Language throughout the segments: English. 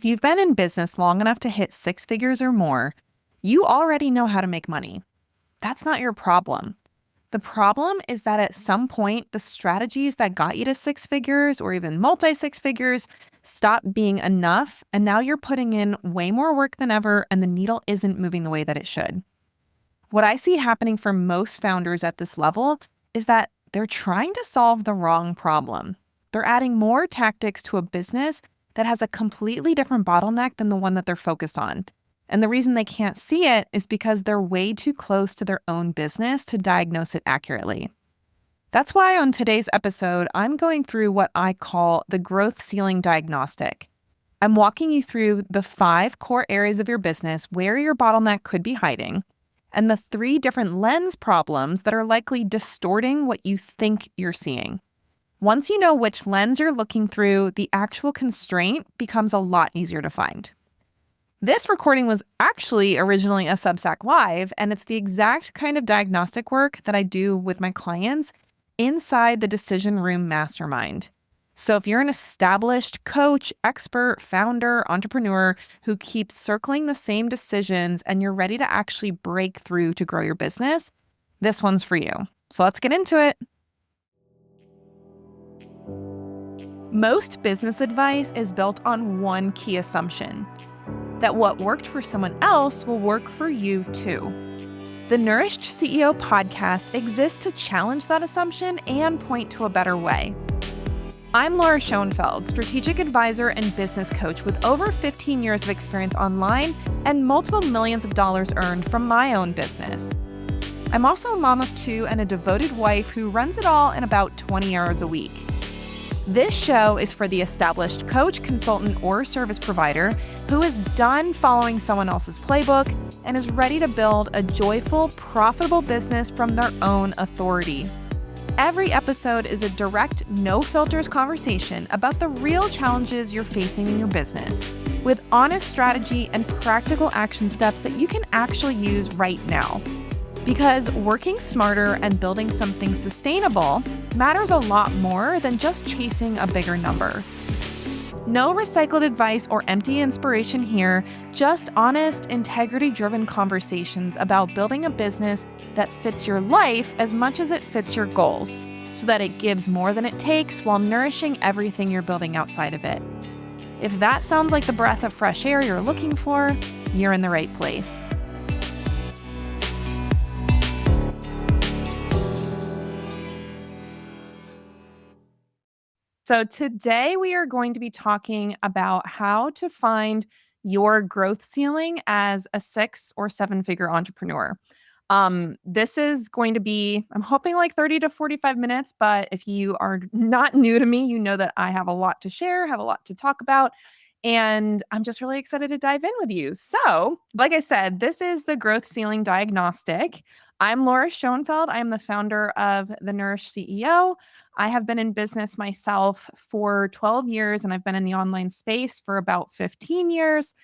If you've been in business long enough to hit six figures or more, you already know how to make money. That's not your problem. The problem is that at some point, the strategies that got you to six figures or even multi-six figures stop being enough, and now you're putting in way more work than ever, and the needle isn't moving the way that it should. What I see happening for most founders at this level is that they're trying to solve the wrong problem. They're adding more tactics to a business that has a completely different bottleneck than the one that they're focused on. And the reason they can't see it is because they're way too close to their own business to diagnose it accurately. That's why on today's episode, I'm going through what I call the Growth Ceiling Diagnostic. I'm walking you through the 5 core areas of your business where your bottleneck could be hiding, and the 3 different lens problems that are likely distorting what you think you're seeing. Once you know which lens you're looking through, the actual constraint becomes a lot easier to find. This recording was actually originally a Substack Live, and it's the exact kind of diagnostic work that I do with my clients inside the Decision Room Mastermind. So if you're an established coach, expert, founder, entrepreneur who keeps circling the same decisions and you're ready to actually break through to grow your business, this one's for you. So let's get into it. Most business advice is built on one key assumption: that what worked for someone else will work for you too. The Nourished CEO podcast exists to challenge that assumption and point to a better way. I'm Laura Schoenfeld, strategic advisor and business coach with over 15 years of experience online and multiple millions of dollars earned from my own business. I'm also a mom of 2 and a devoted wife who runs it all in about 20 hours a week. This show is for the established coach, consultant, or service provider who is done following someone else's playbook and is ready to build a joyful, profitable business from their own authority. Every episode is a direct, no-filters conversation about the real challenges you're facing in your business, with honest strategy and practical action steps that you can actually use right now. Because working smarter and building something sustainable matters a lot more than just chasing a bigger number. No recycled advice or empty inspiration here, just honest, integrity-driven conversations about building a business that fits your life as much as it fits your goals, so that it gives more than it takes while nourishing everything you're building outside of it. If that sounds like the breath of fresh air you're looking for, you're in the right place. So today we are going to be talking about how to find your growth ceiling as a 6 or 7-figure entrepreneur. This is going to be, I'm hoping, like 30 to 45 minutes, but if you are not new to me, you know that I have a lot to share, have a lot to talk about, and I'm just really excited to dive in with you. So, like I said, this is the Growth Ceiling Diagnostic. I'm Laura Schoenfeld. I am the founder of The Nourished CEO. I have been in business myself for 12 years, and I've been in the online space for about 15 years,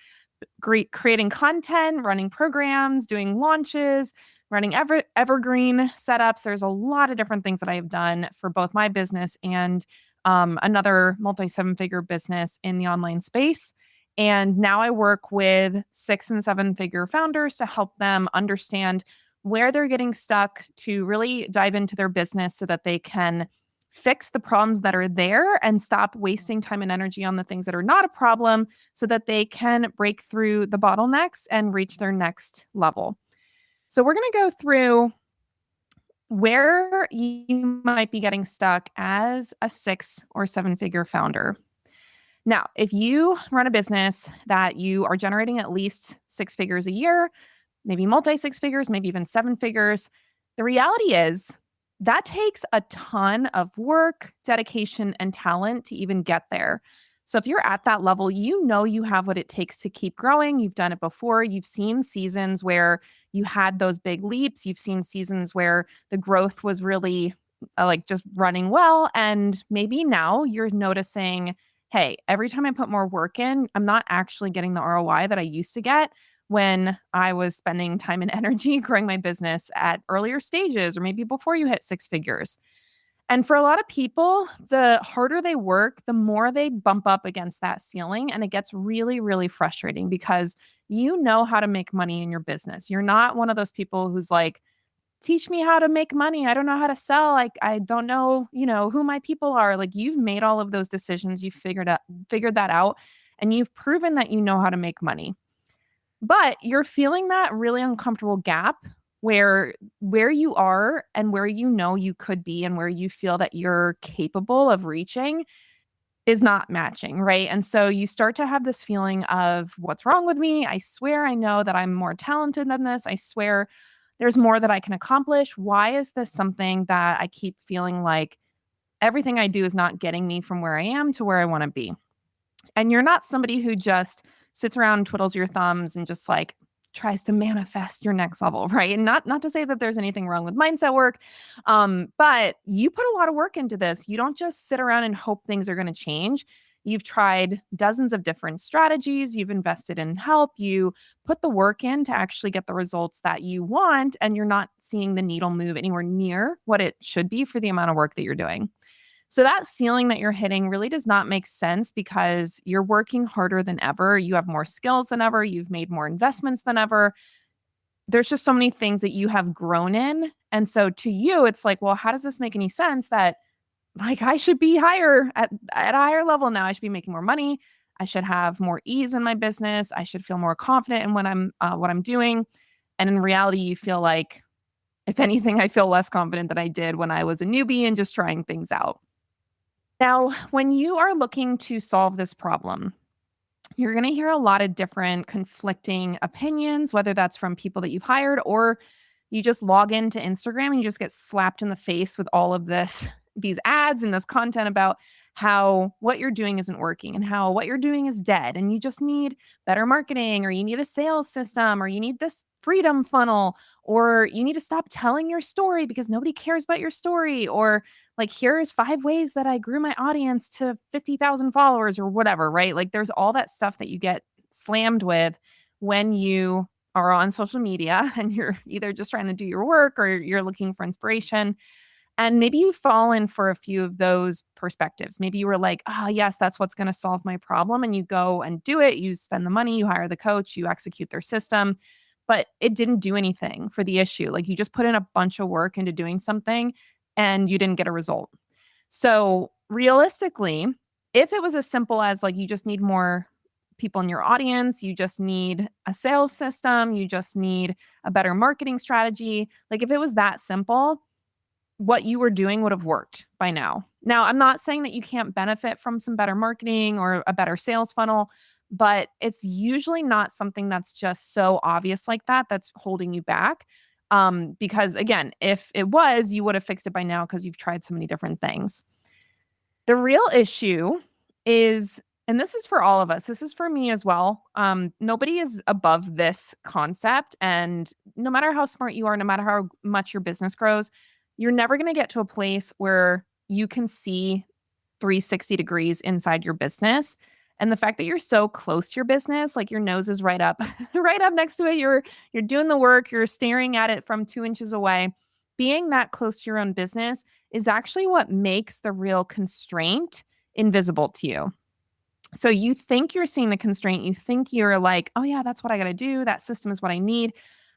creating content, running programs, doing launches, running evergreen setups. There's a lot of different things that I have done for both my business and another multi-7-figure business in the online space. And now I work with 6 and 7-figure founders to help them understand where they're getting stuck, to really dive into their business so that they can fix the problems that are there and stop wasting time and energy on the things that are not a problem, so that they can break through the bottlenecks and reach their next level. So we're going to go through where you might be getting stuck as a 6 or 7-figure founder. Now, if you run a business that you are generating at least 6 figures a year, maybe multi-6 figures, maybe even 7 figures, the reality is that takes a ton of work, dedication, and talent to even get there. So if you're at that level, you know you have what it takes to keep growing. You've done it before. You've seen seasons where you had those big leaps. You've seen seasons where the growth was really like just running well. And maybe now you're noticing, hey, every time I put more work in, I'm not actually getting the ROI that I used to get when I was spending time and energy growing my business at earlier stages, or maybe before you hit 6 figures. And for a lot of people, the harder they work, the more they bump up against that ceiling. And it gets really, really frustrating because you know how to make money in your business. You're not one of those people who's like, teach me how to make money. I don't know how to sell. Like, I don't know, who my people are. Like, you've made all of those decisions. You've figured that out, and you've proven that you know how to make money. But you're feeling that really uncomfortable gap where you are and where you know you could be and where you feel that you're capable of reaching is not matching, right? And so you start to have this feeling of what's wrong with me? I swear I know that I'm more talented than this. I swear there's more that I can accomplish. Why is this something that I keep feeling like everything I do is not getting me from where I am to where I want to be? And you're not somebody who just sits around, twiddles your thumbs, and just like tries to manifest your next level, right? And not to say that there's anything wrong with mindset work, but you put a lot of work into this. You don't just sit around and hope things are going to change. You've tried dozens of different strategies. You've invested in help. You put the work in to actually get the results that you want, and you're not seeing the needle move anywhere near what it should be for the amount of work that you're doing. So that ceiling that you're hitting really does not make sense because you're working harder than ever. You have more skills than ever. You've made more investments than ever. There's just so many things that you have grown in. And so to you, it's like, well, how does this make any sense that like I should be higher at a higher level now? I should be making more money. I should have more ease in my business. I should feel more confident in what I'm doing. And in reality, you feel like, if anything, I feel less confident than I did when I was a newbie and just trying things out. Now, when you are looking to solve this problem, you're going to hear a lot of different conflicting opinions, whether that's from people that you've hired or you just log into Instagram and you just get slapped in the face with all of these ads and this content about how what you're doing isn't working and how what you're doing is dead. And you just need better marketing, or you need a sales system, or you need this freedom funnel, or you need to stop telling your story because nobody cares about your story, or like, here's 5 ways that I grew my audience to 50,000 followers, or whatever, right? Like, there's all that stuff that you get slammed with when you are on social media and you're either just trying to do your work or you're looking for inspiration. And maybe you've fallen for a few of those perspectives. Maybe you were like, oh, yes, that's what's going to solve my problem. And you go and do it. You spend the money, you hire the coach, you execute their system, but it didn't do anything for the issue. Like, you just put in a bunch of work into doing something and you didn't get a result. So realistically, if it was as simple as like you just need more people in your audience, you just need a sales system, you just need a better marketing strategy, like if it was that simple, what you were doing would have worked by now. Now, I'm not saying that you can't benefit from some better marketing or a better sales funnel, but it's usually not something that's just so obvious like that that's holding you back. Because again, if it was, you would have fixed it by now because you've tried so many different things. The real issue is, and this is for all of us, this is for me as well. Nobody is above this concept. And no matter how smart you are, no matter how much your business grows, you're never going to get to a place where you can see 360 degrees inside your business. And the fact that you're so close to your business, like your nose is right up, right up next to it. You're doing the work, you're staring at it from 2 inches away. Being that close to your own business is actually what makes the real constraint invisible to you. So you think you're seeing the constraint, you think you're like, oh yeah, that's what I got to do. That system is what I need.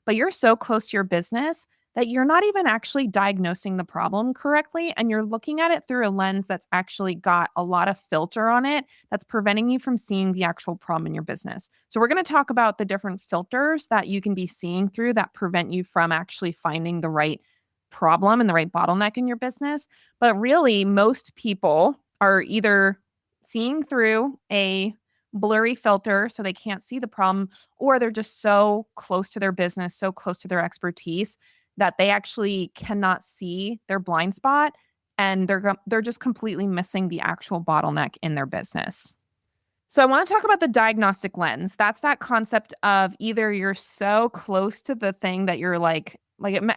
But you're so close to your business that you're not even actually diagnosing the problem correctly. And you're looking at it through a lens that's actually got a lot of filter on it that's preventing you from seeing the actual problem in your business. So we're going to talk about the different filters that you can be seeing through that prevent you from actually finding the right problem and the right bottleneck in your business. But really, most people are either seeing through a blurry filter so they can't see the problem, or they're just so close to their business, so close to their expertise that they actually cannot see their blind spot, and they're just completely missing the actual bottleneck in their business. So I want to talk about the diagnostic lens. That's that concept of either you're so close to the thing that you're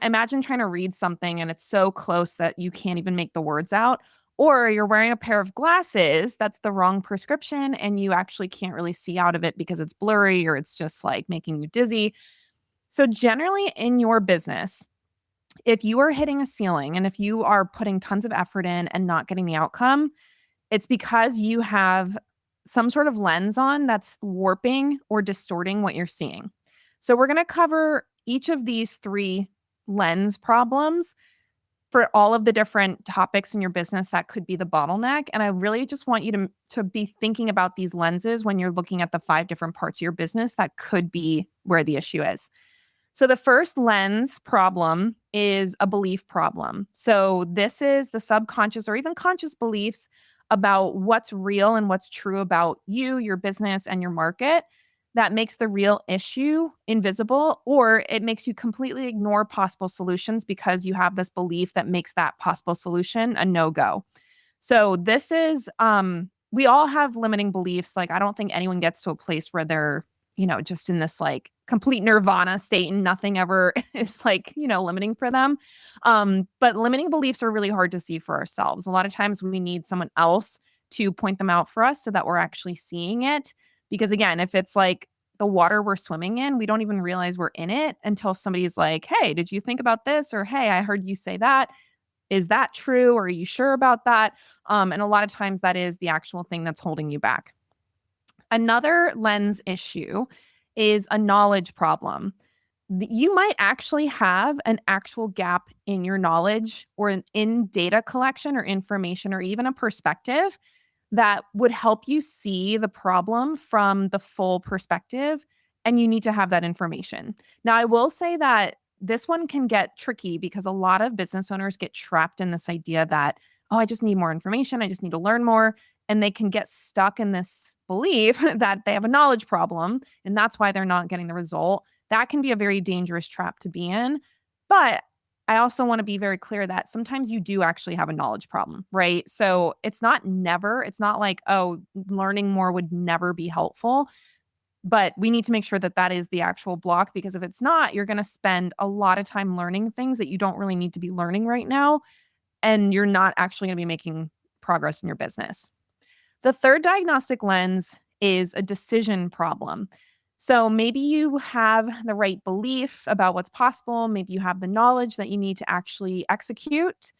imagine trying to read something and it's so close that you can't even make the words out, or you're wearing a pair of glasses that's the wrong prescription and you actually can't really see out of it because it's blurry or it's just like making you dizzy. So generally in your business, If you are hitting a ceiling and if you are putting tons of effort in and not getting the outcome, it's because you have some sort of lens on that's warping or distorting what you're seeing. So, we're going to cover each of these three lens problems for all of the different topics in your business that could be the bottleneck. And I really just want you to be thinking about these lenses when you're looking at the 5 different parts of your business that could be where the issue is. So the first lens problem is a belief problem. So this is the subconscious or even conscious beliefs about what's real and what's true about you, your business, and your market that makes the real issue invisible, or it makes you completely ignore possible solutions because you have this belief that makes that possible solution a no-go. So this is we all have limiting beliefs. Like, I don't think anyone gets to a place where they're, just in this like complete nirvana state and nothing ever is like, limiting for them. But limiting beliefs are really hard to see for ourselves. A lot of times we need someone else to point them out for us so that we're actually seeing it. Because again, if it's like the water we're swimming in, we don't even realize we're in it until somebody's like, hey, did you think about this? Or, hey, I heard you say that. Is that true? Or are you sure about that? And a lot of times that is the actual thing that's holding you back. Another lens issue is a knowledge problem. You might actually have an actual gap in your knowledge or in data collection or information or even a perspective that would help you see the problem from the full perspective. And you need to have that information. Now, I will say that this one can get tricky because a lot of business owners get trapped in this idea that, oh, I just need more information. I just need to learn more. And they can get stuck in this belief that they have a knowledge problem. And that's why they're not getting the result. That can be a very dangerous trap to be in. But I also want to be very clear that sometimes you do actually have a knowledge problem, right? So it's not like, oh, learning more would never be helpful. But we need to make sure that that is the actual block, because if it's not, you're going to spend a lot of time learning things that you don't really need to be learning right now. And you're not actually going to be making progress in your business. The third diagnostic lens is a decision problem. So maybe you have the right belief about what's possible. Maybe you have the knowledge that you need to actually execute,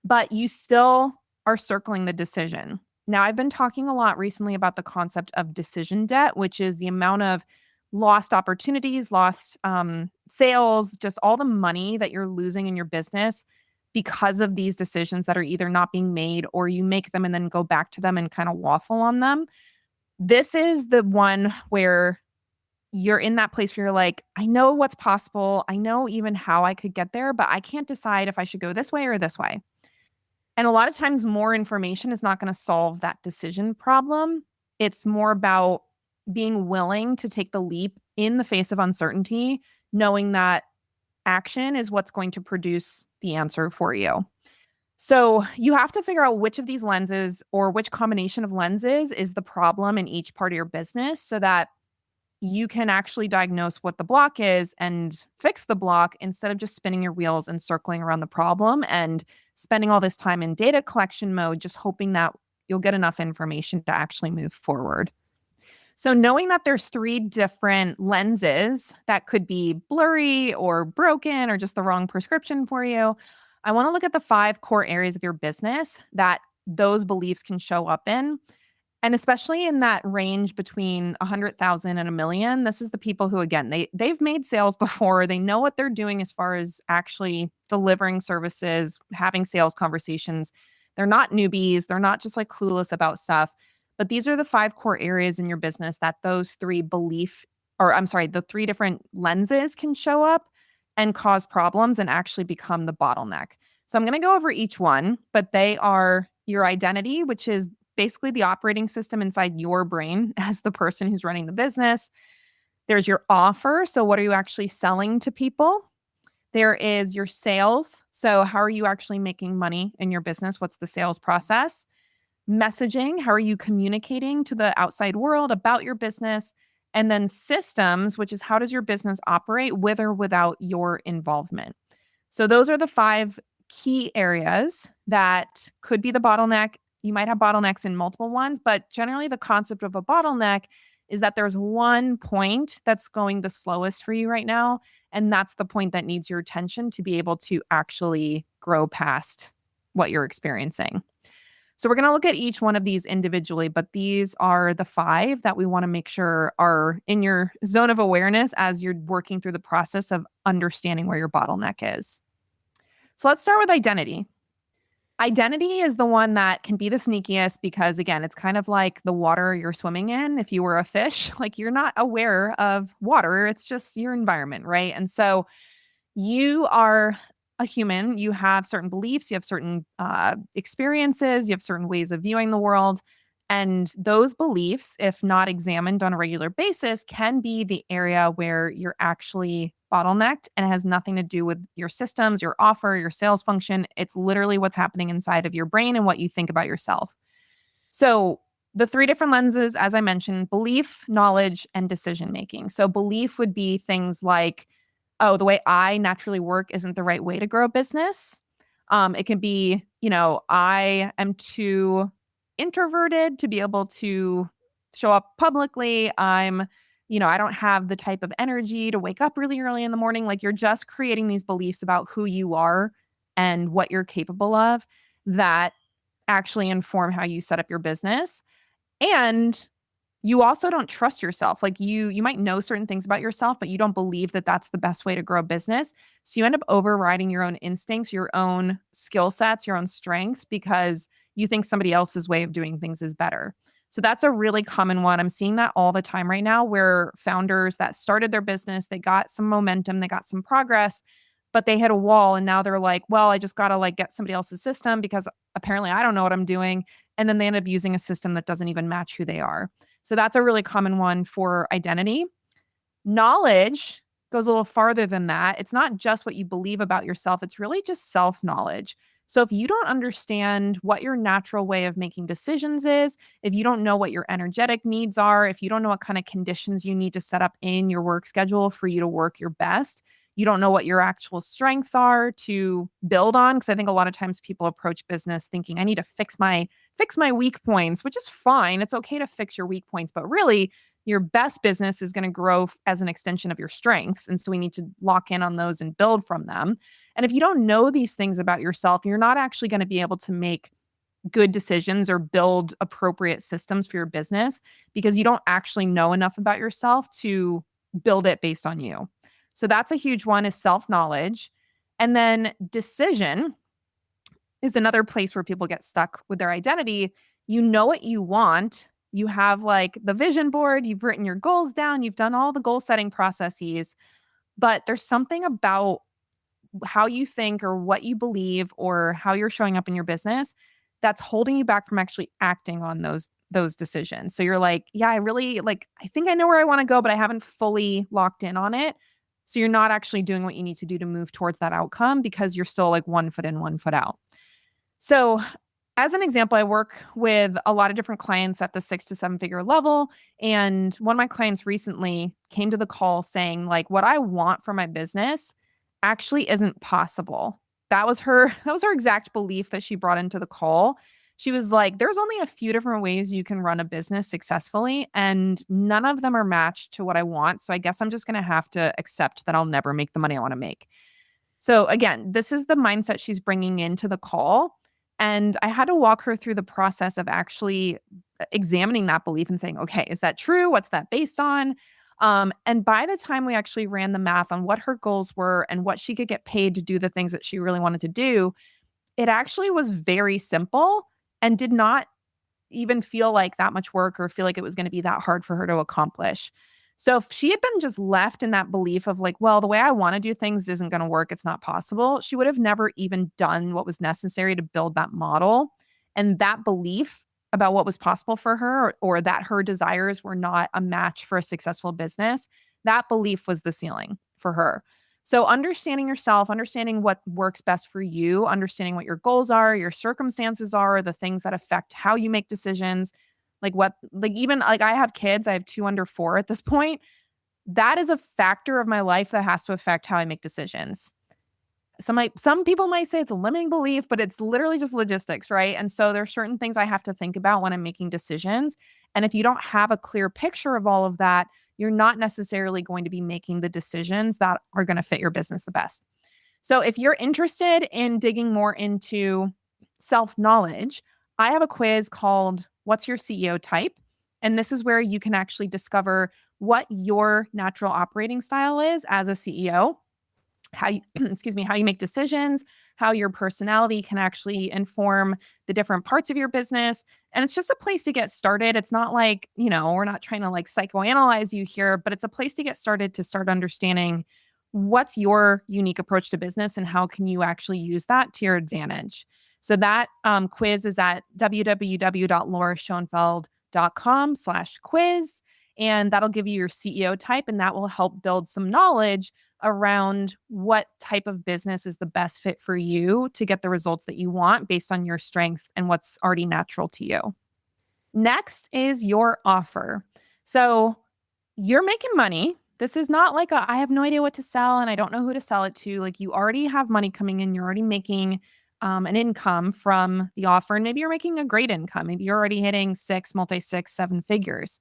but you still are circling the decision. Now, I've been talking a lot recently about the concept of decision debt, which is the amount of lost opportunities, lost sales, just all the money that you're losing in your business because of these decisions that are either not being made or you make them and then go back to them and kind of waffle on them. This is the one where you're in that place where you're like, I know what's possible. I know even how I could get there, but I can't decide if I should go this way or this way. And a lot of times more information is not going to solve that decision problem. It's more about being willing to take the leap in the face of uncertainty, knowing that action is what's going to produce the answer for you. So you have to figure out which of these lenses or which combination of lenses is the problem in each part of your business so that you can actually diagnose what the block is and fix the block instead of just spinning your wheels and circling around the problem and spending all this time in data collection mode, just hoping that you'll get enough information to actually move forward. So knowing that there's 3 different lenses that could be blurry or broken or just the wrong prescription for you, I want to look at the 5 core areas of your business that those beliefs can show up in. And especially in that range between 100,000 and a million, this is the people who, again, they've made sales before. They know what they're doing as far as actually delivering services, having sales conversations. They're not newbies. They're not just like clueless about stuff. But these are the 5 core areas in your business that those 3 the 3 different lenses can show up and cause problems and actually become the bottleneck. So I'm going to go over each one, but they are your identity, which is basically the operating system inside your brain as the person who's running the business. There's your offer. So what are you actually selling to people? There is your sales. So how are you actually making money in your business? What's the sales process? Messaging. How are you communicating to the outside world about your business? And then systems, which is how does your business operate with or without your involvement? So those are the 5 key areas that could be the bottleneck. You might have bottlenecks in multiple ones, but generally the concept of a bottleneck is that there's one point that's going the slowest for you right now. And that's the point that needs your attention to be able to actually grow past what you're experiencing. So we're going to look at each one of these individually, but these are the 5 that we want to make sure are in your zone of awareness as you're working through the process of understanding where your bottleneck is. So let's start with identity. Identity is the one that can be the sneakiest because, again, it's kind of like the water you're swimming in. If you were a fish, like you're not aware of water, it's just your environment, right? And so you are a human, you have certain beliefs, you have certain experiences, you have certain ways of viewing the world. And those beliefs, if not examined on a regular basis, can be the area where you're actually bottlenecked, and it has nothing to do with your systems, your offer, your sales function. It's literally what's happening inside of your brain and what you think about yourself. So the 3 different lenses, as I mentioned, belief, knowledge, and decision making. So belief would be things like, oh, the way I naturally work isn't the right way to grow a business. It can be, I am too introverted to be able to show up publicly. I don't have the type of energy to wake up really early in the morning. Like you're just creating these beliefs about who you are and what you're capable of that actually inform how you set up your business. And you also don't trust yourself. Like you might know certain things about yourself, but you don't believe that that's the best way to grow a business. So you end up overriding your own instincts, your own skill sets, your own strengths, because you think somebody else's way of doing things is better. So that's a really common one. I'm seeing that all the time right now where founders that started their business, they got some momentum, they got some progress, but they hit a wall and now they're like, well, I just got to get somebody else's system because apparently I don't know what I'm doing. And then they end up using a system that doesn't even match who they are. So that's a really common one for identity. Knowledge goes a little farther than that. It's not just what you believe about yourself. It's really just self-knowledge. So if you don't understand what your natural way of making decisions is, if you don't know what your energetic needs are, if you don't know what kind of conditions you need to set up in your work schedule for you to work your best, you don't know what your actual strengths are to build on. Because I think a lot of times people approach business thinking, I need to fix my weak points, which is fine. It's okay to fix your weak points, but really your best business is going to grow as an extension of your strengths. And so we need to lock in on those and build from them. And if you don't know these things about yourself, you're not actually going to be able to make good decisions or build appropriate systems for your business because you don't actually know enough about yourself to build it based on you. So that's a huge one, is self-knowledge. And then decision is another place where people get stuck with their identity. You know what you want. You have the vision board, you've written your goals down, you've done all the goal setting processes, but there's something about how you think or what you believe or how you're showing up in your business that's holding you back from actually acting on those decisions. So you're like, yeah, I think I know where I want to go, but I haven't fully locked in on it. So you're not actually doing what you need to do to move towards that outcome because you're still 1 foot in, 1 foot out. So as an example, I work with a lot of different clients at the 6 to 7 figure level. And one of my clients recently came to the call saying what I want for my business actually isn't possible. That was her exact belief that she brought into the call. She was like, there's only a few different ways you can run a business successfully, and none of them are matched to what I want. So I guess I'm just going to have to accept that I'll never make the money I want to make. So again, this is the mindset she's bringing into the call. And I had to walk her through the process of actually examining that belief and saying, okay, is that true? What's that based on? And by the time we actually ran the math on what her goals were and what she could get paid to do the things that she really wanted to do, it actually was very simple and did not even feel like that much work or feel like it was going to be that hard for her to accomplish. So if she had been just left in that belief of well, the way I want to do things isn't going to work, it's not possible, she would have never even done what was necessary to build that model. And that belief about what was possible for her or that her desires were not a match for a successful business, that belief was the ceiling for her. So understanding yourself, understanding what works best for you, understanding what your goals are, your circumstances are, the things that affect how you make decisions, I have kids, I have 2 under 4 at this point. That is a factor of my life that has to affect how I make decisions. some people might say it's a limiting belief, but it's literally just logistics, right? And so there's certain things I have to think about when I'm making decisions. And if you don't have a clear picture of all of that, you're not necessarily going to be making the decisions that are going to fit your business the best. So if you're interested in digging more into self-knowledge, I have a quiz called What's Your CEO Type? And this is where you can actually discover what your natural operating style is as a CEO, how you excuse me, how you make decisions, how your personality can actually inform the different parts of your business. And it's just a place to get started. It's not like, we're not trying to like psychoanalyze you here, but it's a place to get started to start understanding what's your unique approach to business and how can you actually use that to your advantage. So that quiz is at www.lauraschoenfeld.com/quiz. And that'll give you your CEO type, and that will help build some knowledge around what type of business is the best fit for you to get the results that you want based on your strengths and what's already natural to you. Next is your offer. So you're making money. This is not like I have no idea what to sell and I don't know who to sell it to. Like you already have money coming in. You're already making an income from the offer. And maybe you're making a great income. Maybe you're already hitting multi-six, seven figures.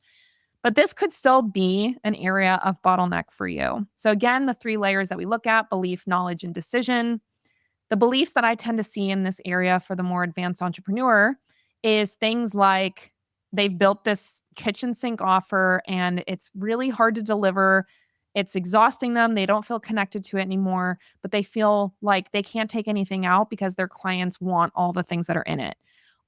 But this could still be an area of bottleneck for you. So again, the 3 layers that we look at: belief, knowledge, and decision. The beliefs that I tend to see in this area for the more advanced entrepreneur is things like they've built this kitchen sink offer and it's really hard to deliver. It's exhausting them. They don't feel connected to it anymore, but they feel like they can't take anything out because their clients want all the things that are in it.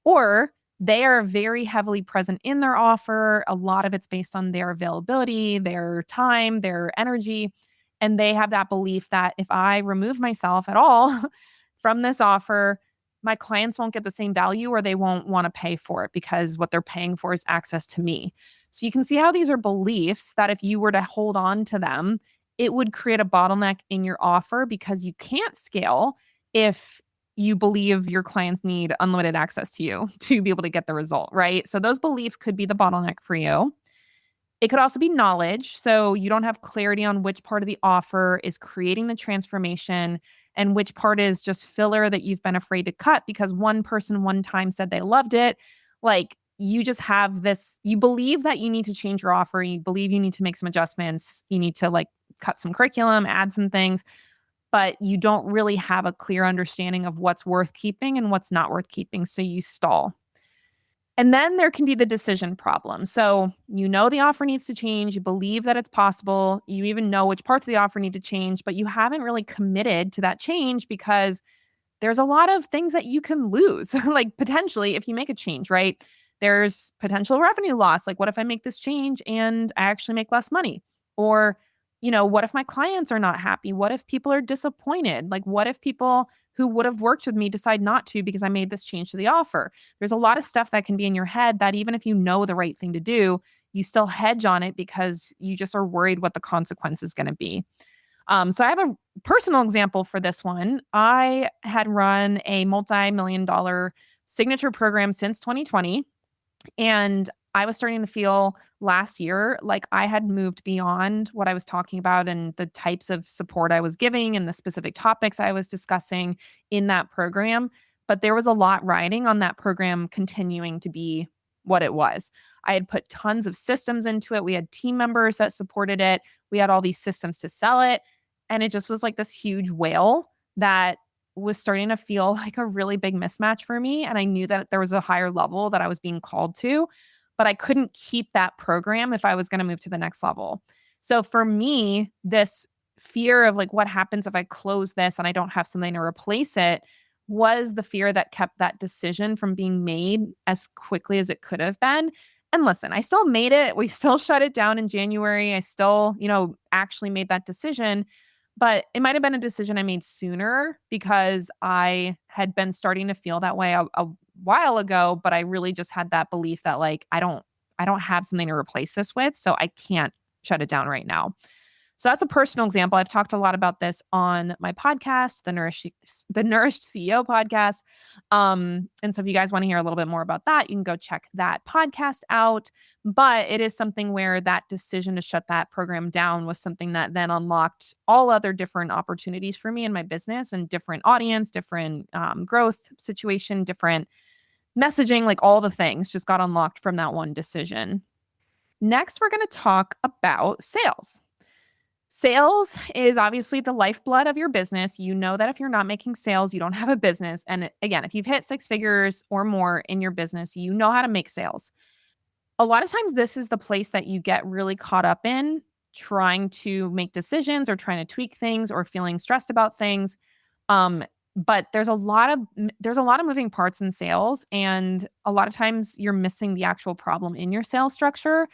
Or they are very heavily present in their offer. A lot of it's based on their availability, their time, their energy. And they have that belief that if I remove myself at all from this offer, my clients won't get the same value or they won't want to pay for it because what they're paying for is access to me. So you can see how these are beliefs that if you were to hold on to them, it would create a bottleneck in your offer because you can't scale if you believe your clients need unlimited access to you to be able to get the result, right? So those beliefs could be the bottleneck for you. It could also be knowledge. So you don't have clarity on which part of the offer is creating the transformation and which part is just filler that you've been afraid to cut because one person one time said they loved it. Like you just have this, you believe that you need to change your offer. You believe you need to make some adjustments. You need to like cut some curriculum, add some things, but you don't really have a clear understanding of what's worth keeping and what's not worth keeping. So you stall. And then there can be the decision problem. So the offer needs to change. You believe that it's possible. You even know which parts of the offer need to change, but you haven't really committed to that change because there's a lot of things that you can lose, like potentially if you make a change, right? There's potential revenue loss. Like, what if I make this change and I actually make less money? Or, what if my clients are not happy? What if people are disappointed? Like, what if people who would have worked with me decide not to because I made this change to the offer? There's a lot of stuff that can be in your head that even if you know the right thing to do, you still hedge on it because you just are worried what the consequence is going to be. So I have a personal example for this one. I had run a multi-million-dollar signature program since 2020, and I was starting to feel last year like I had moved beyond what I was talking about and the types of support I was giving and the specific topics I was discussing in that program. But there was a lot riding on that program continuing to be what it was. I had put tons of systems into it. We had team members that supported it. We had all these systems to sell it. And it just was like this huge whale that was starting to feel like a really big mismatch for me. And I knew that there was a higher level that I was being called to, but I couldn't keep that program if I was going to move to the next level. So for me, this fear of like, what happens if I close this and I don't have something to replace it was the fear that kept that decision from being made as quickly as it could have been. And listen, I still made it. We still shut it down in January. I still, actually made that decision. But it might have been a decision I made sooner because I had been starting to feel that way a while ago, but I really just had that belief that like I don't have something to replace this with, so I can't shut it down right now. So that's a personal example. I've talked a lot about this on my podcast, the Nourished CEO podcast. And so if you guys want to hear a little bit more about that, you can go check that podcast out. But it is something where that decision to shut that program down was something that then unlocked all other different opportunities for me in my business and different audience, different growth situation, different messaging, like all the things just got unlocked from that one decision. Next, we're going to talk about sales. Sales is obviously the lifeblood of your business. You know that if you're not making sales, you don't have a business. And again, if you've hit six figures or more in your business, you know how to make sales. A lot of times, this is the place that you get really caught up in trying to make decisions or trying to tweak things or feeling stressed about things. But there's a lot of moving parts in sales, and a lot of times you're missing the actual problem in your sales structure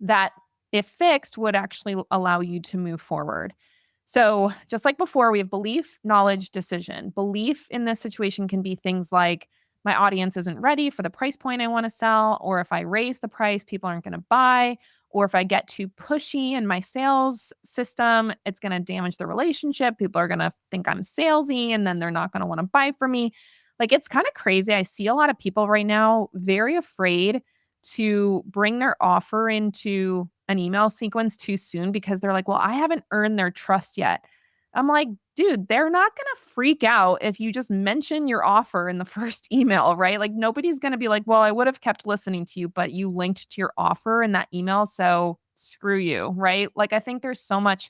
that, if fixed, would actually allow you to move forward. So, just like before, we have belief, knowledge, decision. Belief in this situation can be things like my audience isn't ready for the price point I want to sell, or if I raise the price, people aren't going to buy, or if I get too pushy in my sales system, it's going to damage the relationship. People are going to think I'm salesy and then they're not going to want to buy from me. Like, it's kind of crazy. I see a lot of people right now very afraid to bring their offer into an email sequence too soon because they're like, well, I haven't earned their trust yet. I'm like, dude, they're not going to freak out if you just mention your offer in the first email, right? Like, nobody's going to be like, well, I would have kept listening to you, but you linked to your offer in that email. So screw you, right? Like, I think there's so much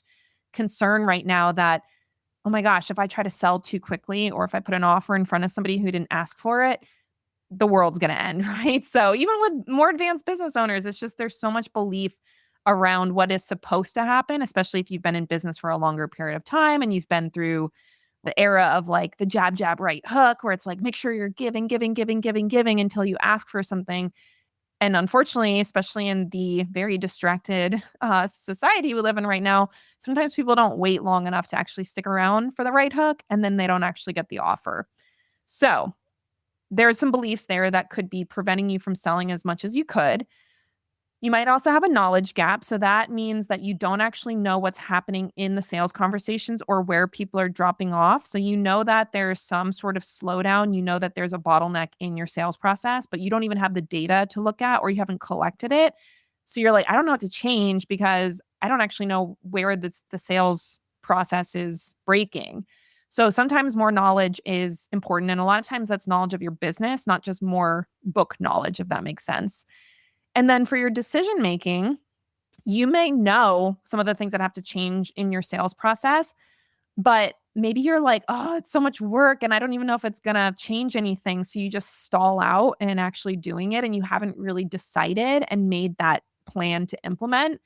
concern right now that, oh my gosh, if I try to sell too quickly or if I put an offer in front of somebody who didn't ask for it, the world's going to end, right? So even with more advanced business owners, it's just there's so much belief around what is supposed to happen, especially if you've been in business for a longer period of time and you've been through the era of like the jab, jab, right hook, where it's like, make sure you're giving, giving, giving, giving, giving until you ask for something. And unfortunately, especially in the very distracted society we live in right now, sometimes people don't wait long enough to actually stick around for the right hook, and then they don't actually get the offer. So there's some beliefs there that could be preventing you from selling as much as you could. You might also have a knowledge gap. So that means that you don't actually know what's happening in the sales conversations or where people are dropping off. So you know that there's some sort of slowdown. You know that there's a bottleneck in your sales process, but you don't even have the data to look at or you haven't collected it. So you're like, I don't know what to change because I don't actually know where the sales process is breaking. So sometimes more knowledge is important. And a lot of times that's knowledge of your business, not just more book knowledge, if that makes sense. And then for your decision making, you may know some of the things that have to change in your sales process, but maybe you're like, oh, it's so much work and I don't even know if it's going to change anything. So you just stall out and actually doing it and you haven't really decided and made that plan to implement.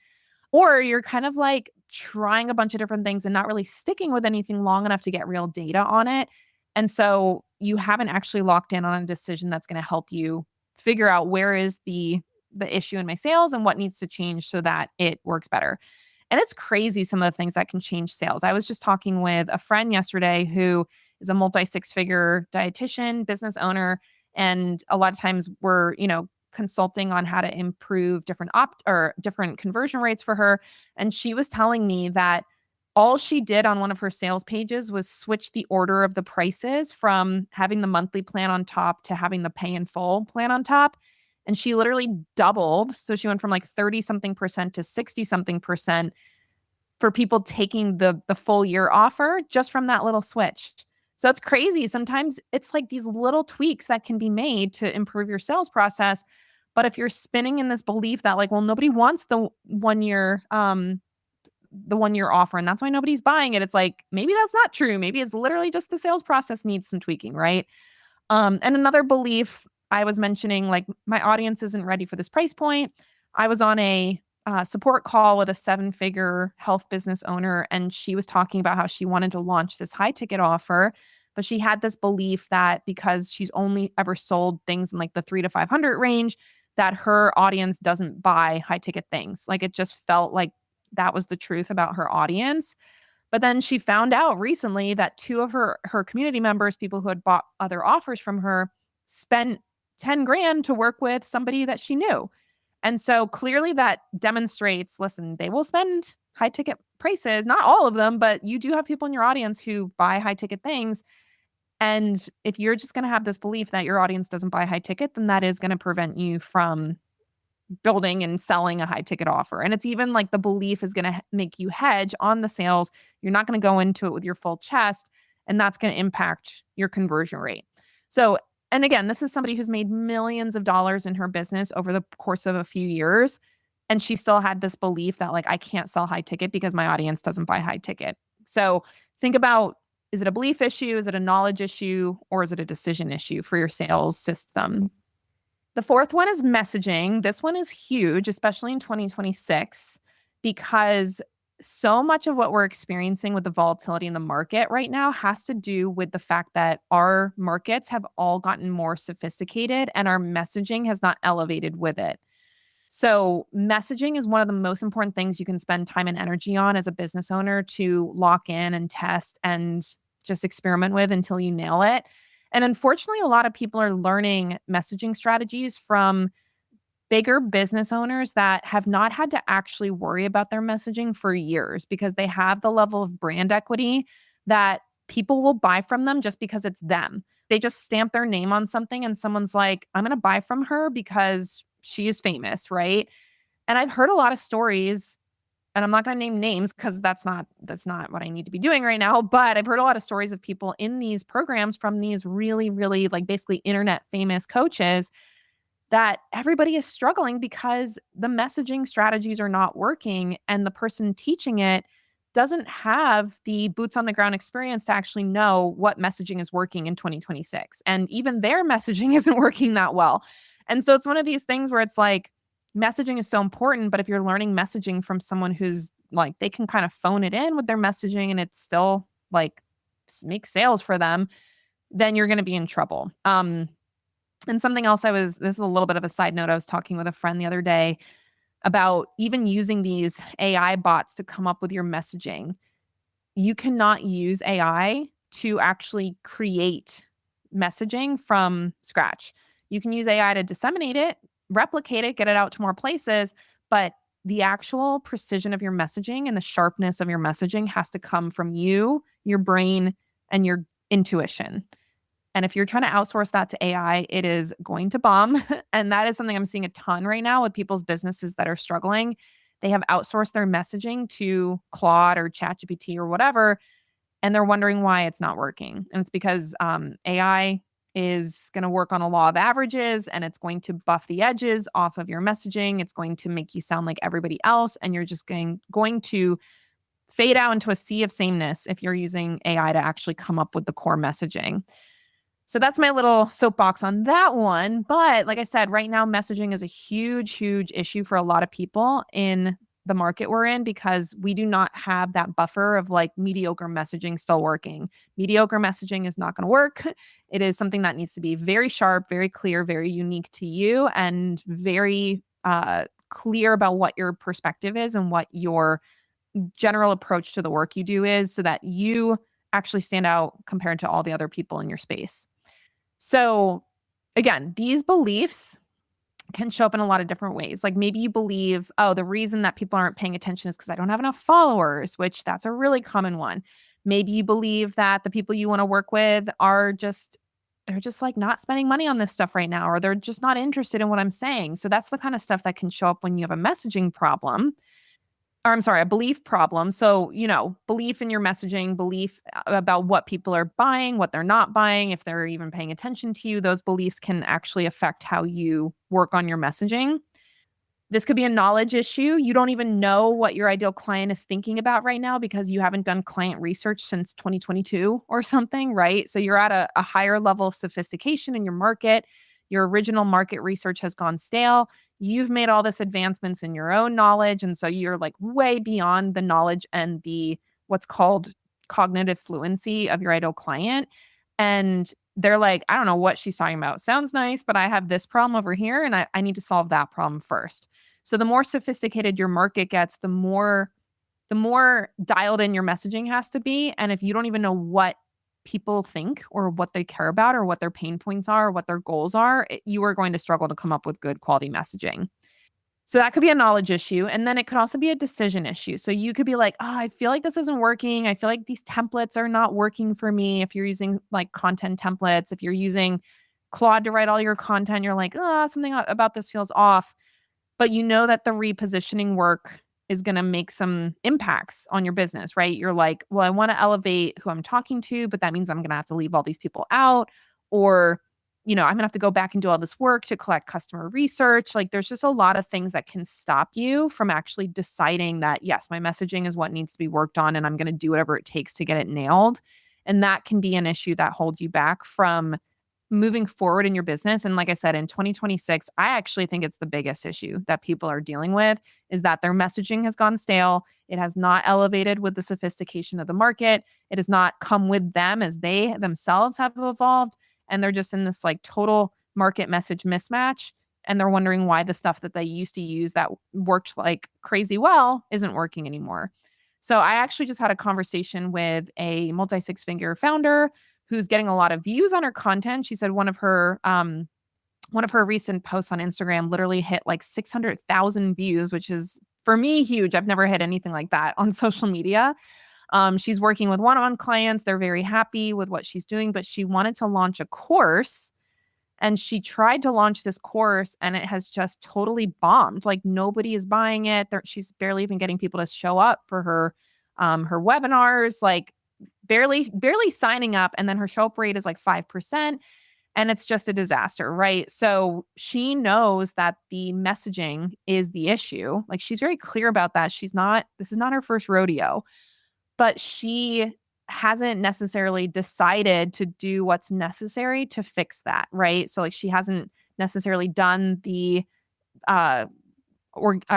Or you're kind of like trying a bunch of different things and not really sticking with anything long enough to get real data on it. And so you haven't actually locked in on a decision that's going to help you figure out where is the issue in my sales and what needs to change so that it works better. And it's crazy some of the things that can change sales. I was just talking with a friend yesterday who is a multi six-figure dietitian, business owner, and a lot of times we're, consulting on how to improve different conversion rates for her. And she was telling me that all she did on one of her sales pages was switch the order of the prices from having the monthly plan on top to having the pay in full plan on top. And she literally doubled. So she went from like 30 something percent to 60 something percent for people taking the full year offer just from that little switch. So it's crazy. Sometimes it's like these little tweaks that can be made to improve your sales process. But if you're spinning in this belief that like, well, nobody wants the 1 year offer and that's why nobody's buying it. It's like, maybe that's not true. Maybe it's literally just the sales process needs some tweaking, right? And another belief I was mentioning, like my audience isn't ready for this price point. I was on a support call with a 7-figure health business owner, and she was talking about how she wanted to launch this high ticket offer, but she had this belief that because she's only ever sold things in like the 300 to 500 range, that her audience doesn't buy high ticket things. Like it just felt like that was the truth about her audience. But then she found out recently that two of her community members, people who had bought other offers from her, spent 10 grand to work with somebody that she knew. And so clearly that demonstrates, listen, they will spend high ticket prices, not all of them, but you do have people in your audience who buy high ticket things. And if you're just going to have this belief that your audience doesn't buy high ticket, then that is going to prevent you from building and selling a high ticket offer. And it's even like the belief is going to make you hedge on the sales. You're not going to go into it with your full chest, and that's going to impact your conversion rate. So, and again, this is somebody who's made millions of dollars in her business over the course of a few years. And she still had this belief that, like, I can't sell high ticket because my audience doesn't buy high ticket. So think about, is it a belief issue? Is it a knowledge issue? Or is it a decision issue for your sales system? The fourth one is messaging. This one is huge, especially in 2026, because so much of what we're experiencing with the volatility in the market right now has to do with the fact that our markets have all gotten more sophisticated and our messaging has not elevated with it. So messaging is one of the most important things you can spend time and energy on as a business owner to lock in and test and just experiment with until you nail it. And unfortunately, a lot of people are learning messaging strategies from bigger business owners that have not had to actually worry about their messaging for years because they have the level of brand equity that people will buy from them just because it's them. They just stamp their name on something and someone's like, I'm going to buy from her because she is famous, right? And I've heard a lot of stories, and I'm not going to name names because that's not what I need to be doing right now, but I've heard a lot of stories of people in these programs from these really, really, like, basically internet famous coaches that everybody is struggling because the messaging strategies are not working and the person teaching it doesn't have the boots on the ground experience to actually know what messaging is working in 2026. And even their messaging isn't working that well. And so it's one of these things where it's like, messaging is so important, but if you're learning messaging from someone who's like, they can kind of phone it in with their messaging and it's still like makes sales for them, then you're going to be in trouble. And something else this is a little bit of a side note. I was talking with a friend the other day about even using these AI bots to come up with your messaging. You cannot use AI to actually create messaging from scratch. You can use AI to disseminate it, replicate it, get it out to more places, but the actual precision of your messaging and the sharpness of your messaging has to come from you, your brain, and your intuition. And if you're trying to outsource that to AI, it is going to bomb. And that is something I'm seeing a ton right now with people's businesses that are struggling. They have outsourced their messaging to Claude or ChatGPT or whatever, and they're wondering why it's not working. And it's because AI is going to work on a law of averages and it's going to buff the edges off of your messaging. It's going to make you sound like everybody else. And you're just going to fade out into a sea of sameness if you're using AI to actually come up with the core messaging. So that's my little soapbox on that one. But like I said, right now, messaging is a huge, huge issue for a lot of people in the market we're in because we do not have that buffer of like mediocre messaging still working. Mediocre messaging is not going to work. It is something that needs to be very sharp, very clear, very unique to you, and very clear about what your perspective is and what your general approach to the work you do is so that you actually stand out compared to all the other people in your space. So again, these beliefs can show up in a lot of different ways. Like maybe you believe, oh, the reason that people aren't paying attention is because I don't have enough followers, which that's a really common one. Maybe you believe that the people you want to work with they're just like not spending money on this stuff right now, or they're just not interested in what I'm saying. So that's the kind of stuff that can show up when you have a messaging problem. Or I'm sorry, a belief problem. So, belief in your messaging, belief about what people are buying, what they're not buying, if they're even paying attention to you, those beliefs can actually affect how you work on your messaging. This could be a knowledge issue. You don't even know what your ideal client is thinking about right now because you haven't done client research since 2022 or something, right? So you're at a higher level of sophistication in your market. Your original market research has gone stale. You've made all this advancements in your own knowledge. And so you're like way beyond the knowledge and the what's called cognitive fluency of your ideal client. And they're like, I don't know what she's talking about. Sounds nice, but I have this problem over here and I need to solve that problem first. So the more sophisticated your market gets, the more dialed in your messaging has to be. And if you don't even know what people think or what they care about or what their pain points are or what their goals are, you are going to struggle to come up with good quality messaging. So that could be a knowledge issue. And then it could also be a decision issue. So you could be like, oh, I feel like this isn't working. I feel like these templates are not working for me. If you're using like content templates, if you're using Claude to write all your content, you're like, oh, something about this feels off. But you know that the repositioning work is going to make some impacts on your business, right? You're like, well, I want to elevate who I'm talking to, but that means I'm going to have to leave all these people out. Or, I'm going to have to go back and do all this work to collect customer research. Like there's just a lot of things that can stop you from actually deciding that, yes, my messaging is what needs to be worked on and I'm going to do whatever it takes to get it nailed. And that can be an issue that holds you back from moving forward in your business. And like I said, in 2026, I actually think it's the biggest issue that people are dealing with is that their messaging has gone stale. It has not elevated with the sophistication of the market. It has not come with them as they themselves have evolved. And they're just in this like total market message mismatch. And they're wondering why the stuff that they used to use that worked like crazy well isn't working anymore. So I actually just had a conversation with a multi-six-figure founder who's getting a lot of views on her content. She said one of her recent posts on Instagram literally hit like 600,000 views, which is for me huge. I've never hit anything like that on social media. She's working with one-on-one clients. They're very happy with what she's doing, but she wanted to launch a course and she tried to launch this course and it has just totally bombed. Like nobody is buying it. She's barely even getting people to show up for her webinars. Like barely signing up, and then her show up rate is like 5%, and it's just a disaster, right? So she knows that the messaging is the issue. Like she's very clear about that. This is not her first rodeo, but she hasn't necessarily decided to do what's necessary to fix that, right? So like she hasn't necessarily done the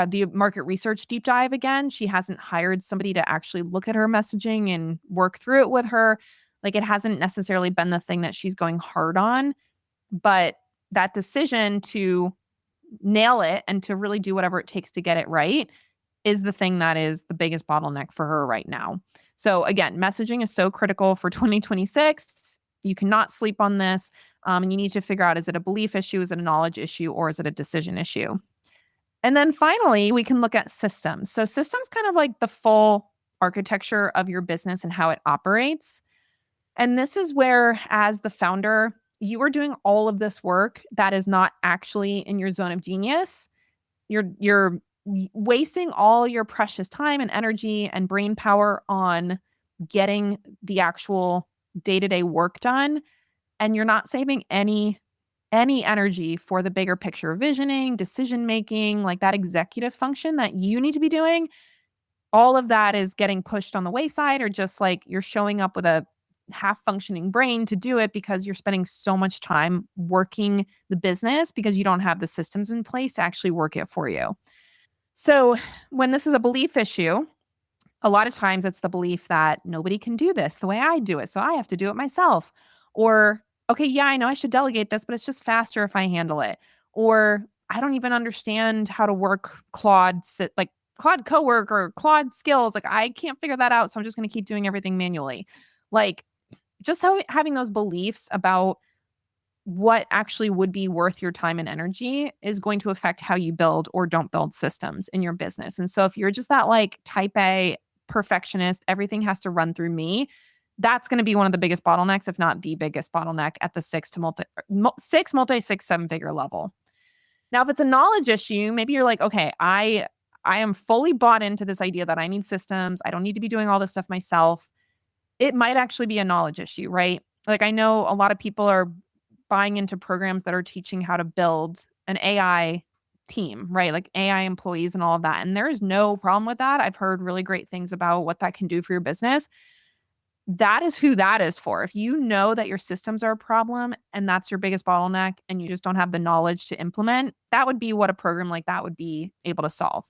the market research deep dive again. She hasn't hired somebody to actually look at her messaging and work through it with her. Like it hasn't necessarily been the thing that she's going hard on, but that decision to nail it and to really do whatever it takes to get it right is the thing that is the biggest bottleneck for her right now. So again, messaging is so critical for 2026. You cannot sleep on this. And you need to figure out, is it a belief issue? Is it a knowledge issue? Or is it a decision issue? And then finally, we can look at systems. So systems kind of like the full architecture of your business and how it operates. And this is where, as the founder, you are doing all of this work that is not actually in your zone of genius. You're wasting all your precious time and energy and brain power on getting the actual day-to-day work done. And you're not saving any energy for the bigger picture visioning, decision making, like that executive function that you need to be doing. All of that is getting pushed on the wayside, or just like you're showing up with a half functioning brain to do it because you're spending so much time working the business because you don't have the systems in place to actually work it for you. So when this is a belief issue, a lot of times it's the belief that nobody can do this the way I do it, so I have to do it myself. Or, okay, yeah, I know I should delegate this, but it's just faster if I handle it. Or I don't even understand how to work like Claude Cowork or Claude Skills. Like I can't figure that out, so I'm just going to keep doing everything manually. Like just having those beliefs about what actually would be worth your time and energy is going to affect how you build or don't build systems in your business. And so if you're just that like type A perfectionist, everything has to run through me, that's going to be one of the biggest bottlenecks, if not the biggest bottleneck at the seven figure level. Now, if it's a knowledge issue, maybe you're like, okay, I am fully bought into this idea that I need systems. I don't need to be doing all this stuff myself. It might actually be a knowledge issue, right? Like I know a lot of people are buying into programs that are teaching how to build an AI team, right? Like AI employees and all of that. And there is no problem with that. I've heard really great things about what that can do for your business. That is who that is for. If you know that your systems are a problem and that's your biggest bottleneck and you just don't have the knowledge to implement, that would be what a program like that would be able to solve.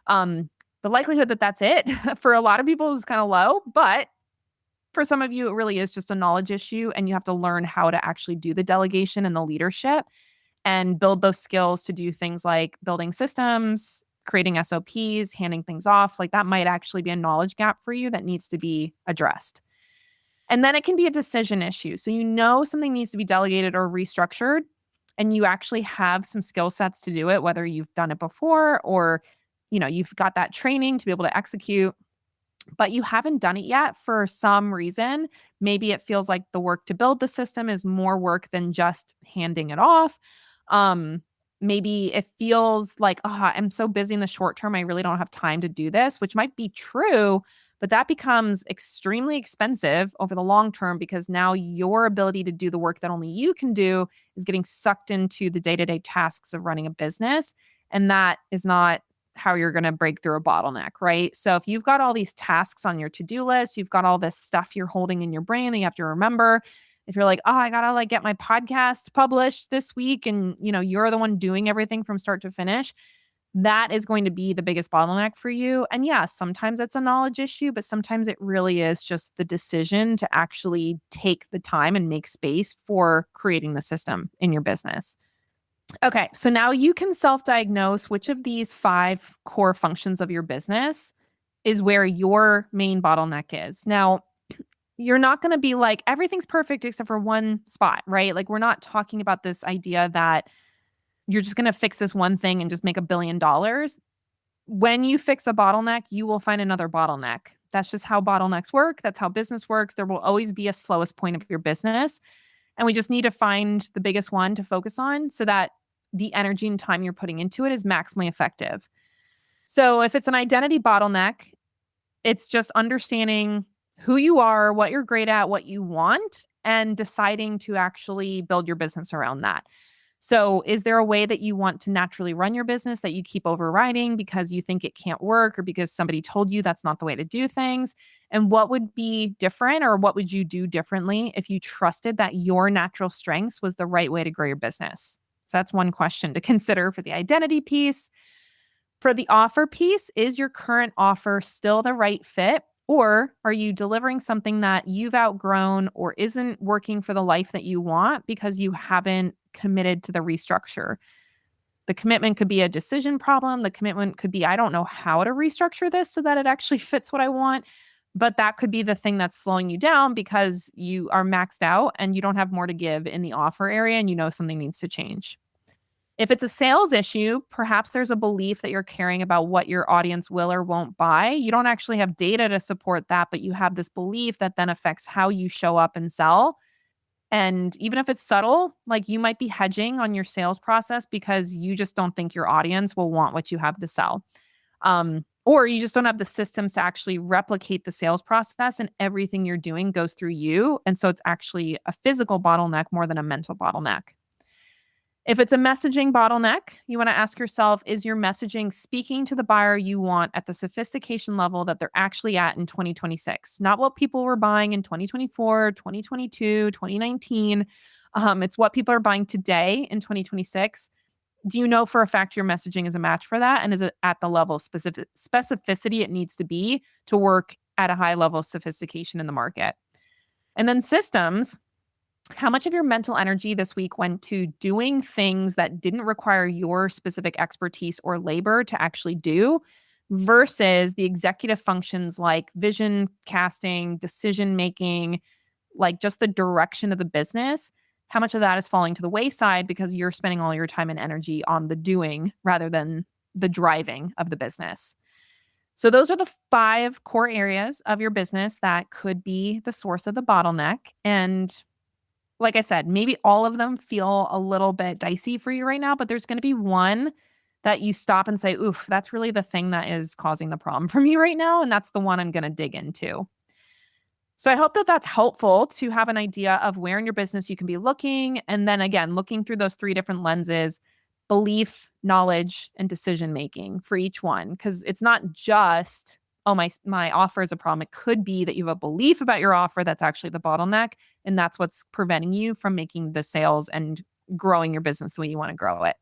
The likelihood that that's it for a lot of people is kind of low, but for some of you, it really is just a knowledge issue, and you have to learn how to actually do the delegation and the leadership and build those skills to do things like building systems, creating SOPs, handing things off. Like that might actually be a knowledge gap for you that needs to be addressed. And then it can be a decision issue. So you know something needs to be delegated or restructured, and you actually have some skill sets to do it, whether you've done it before or, you've got that training to be able to execute, but you haven't done it yet for some reason. Maybe it feels like the work to build the system is more work than just handing it off. Um, Maybe it feels like, oh, I'm so busy in the short term, I really don't have time to do this, which might be true, but that becomes extremely expensive over the long term because now your ability to do the work that only you can do is getting sucked into the day-to-day tasks of running a business. And that is not how you're going to break through a bottleneck, right? So if you've got all these tasks on your to-do list, you've got all this stuff you're holding in your brain that you have to remember. If you're like, oh, I got to get my podcast published this week and, you're the one doing everything from start to finish, that is going to be the biggest bottleneck for you. And yeah, sometimes it's a knowledge issue, but sometimes it really is just the decision to actually take the time and make space for creating the system in your business. Okay, so now you can self-diagnose which of these 5 core functions of your business is where your main bottleneck is. Now, you're not going to be like, everything's perfect except for one spot, right? Like, we're not talking about this idea that you're just going to fix this one thing and just make $1 billion. When you fix a bottleneck, you will find another bottleneck. That's just how bottlenecks work. That's how business works. There will always be a slowest point of your business. And we just need to find the biggest one to focus on so that the energy and time you're putting into it is maximally effective. So if it's an identity bottleneck, it's just understanding who you are, what you're great at, what you want, and deciding to actually build your business around that. So is there a way that you want to naturally run your business that you keep overriding because you think it can't work or because somebody told you that's not the way to do things? And what would be different or what would you do differently if you trusted that your natural strengths was the right way to grow your business? So that's one question to consider for the identity piece. For the offer piece, is your current offer still the right fit? Or are you delivering something that you've outgrown or isn't working for the life that you want because you haven't committed to the restructure? The commitment could be a decision problem. The commitment could be, I don't know how to restructure this so that it actually fits what I want. But that could be the thing that's slowing you down because you are maxed out and you don't have more to give in the offer area and something needs to change. If it's a sales issue, perhaps there's a belief that you're caring about what your audience will or won't buy. You don't actually have data to support that, but you have this belief that then affects how you show up and sell. And even if it's subtle, like you might be hedging on your sales process because you just don't think your audience will want what you have to sell. Or you just don't have the systems to actually replicate the sales process and everything you're doing goes through you. And so it's actually a physical bottleneck more than a mental bottleneck. If it's a messaging bottleneck, you want to ask yourself, is your messaging speaking to the buyer you want at the sophistication level that they're actually at in 2026? Not what people were buying in 2024, 2022, 2019. It's what people are buying today in 2026. Do you know for a fact your messaging is a match for that? And is it at the level of specificity it needs to be to work at a high level of sophistication in the market? And then systems. How much of your mental energy this week went to doing things that didn't require your specific expertise or labor to actually do versus the executive functions like vision casting, decision making, like just the direction of the business? How much of that is falling to the wayside because you're spending all your time and energy on the doing rather than the driving of the business? So those are the 5 core areas of your business that could be the source of the bottleneck. And like I said, maybe all of them feel a little bit dicey for you right now, but there's going to be one that you stop and say, oof, that's really the thing that is causing the problem for me right now. And that's the one I'm going to dig into. So I hope that that's helpful to have an idea of where in your business you can be looking. And then again, looking through those 3 different lenses: belief, knowledge, and decision-making for each one. Because it's not just, oh, my offer is a problem. It could be that you have a belief about your offer that's actually the bottleneck. And that's what's preventing you from making the sales and growing your business the way you want to grow it.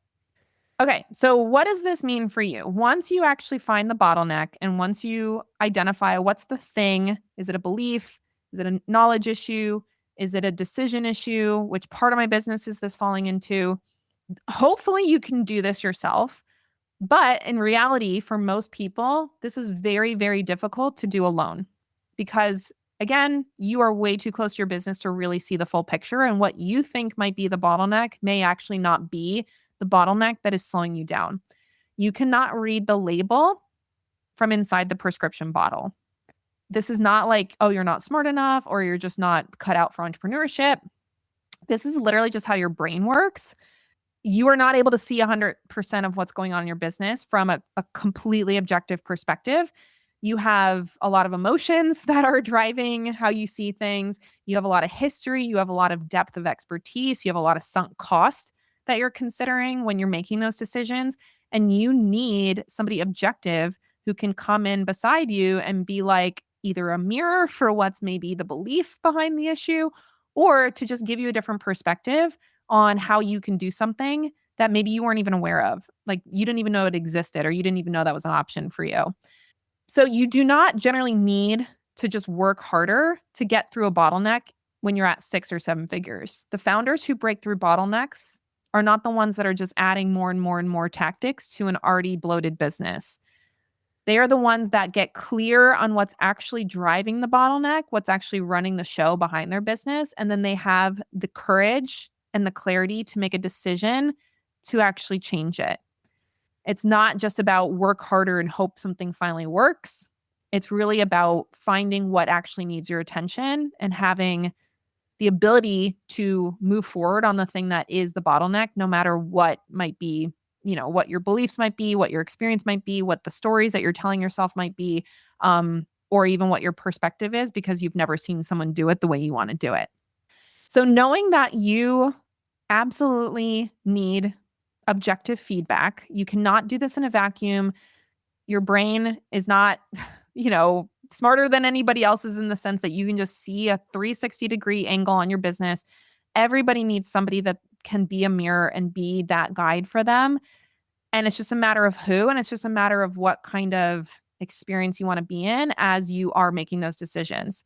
Okay, so what does this mean for you? Once you actually find the bottleneck and once you identify what's the thing, is it a belief? Is it a knowledge issue? Is it a decision issue? Which part of my business is this falling into? Hopefully you can do this yourself. But in reality, for most people, this is very, very difficult to do alone because again, you are way too close to your business to really see the full picture. And what you think might be the bottleneck may actually not be the bottleneck that is slowing you down. You cannot read the label from inside the prescription bottle. This is not like, oh, you're not smart enough or you're just not cut out for entrepreneurship. This is literally just how your brain works. You are not able to see 100% of what's going on in your business from a completely objective perspective. You have a lot of emotions that are driving how you see things. You have a lot of history. You have a lot of depth of expertise. You have a lot of sunk cost that you're considering when you're making those decisions. And you need somebody objective who can come in beside you and be like either a mirror for what's maybe the belief behind the issue, or to just give you a different perspective on how you can do something that maybe you weren't even aware of. Like you didn't even know it existed, or you didn't even know that was an option for you. So you do not generally need to just work harder to get through a bottleneck when you're at 6 or 7 figures. The founders who break through bottlenecks are not the ones that are just adding more and more and more tactics to an already bloated business. They are the ones that get clear on what's actually driving the bottleneck, what's actually running the show behind their business. And then they have the courage and the clarity to make a decision to actually change it. It's not just about work harder and hope something finally works. It's really about finding what actually needs your attention and having the ability to move forward on the thing that is the bottleneck, no matter what might be, what your beliefs might be, what your experience might be, what the stories that you're telling yourself might be, or even what your perspective is, because you've never seen someone do it the way you want to do it. So knowing that you absolutely need objective feedback, you cannot do this in a vacuum. Your brain is not, smarter than anybody else's in the sense that you can just see a 360-degree angle on your business. Everybody needs somebody that can be a mirror and be that guide for them. And it's just a matter of who, and it's just a matter of what kind of experience you want to be in as you are making those decisions.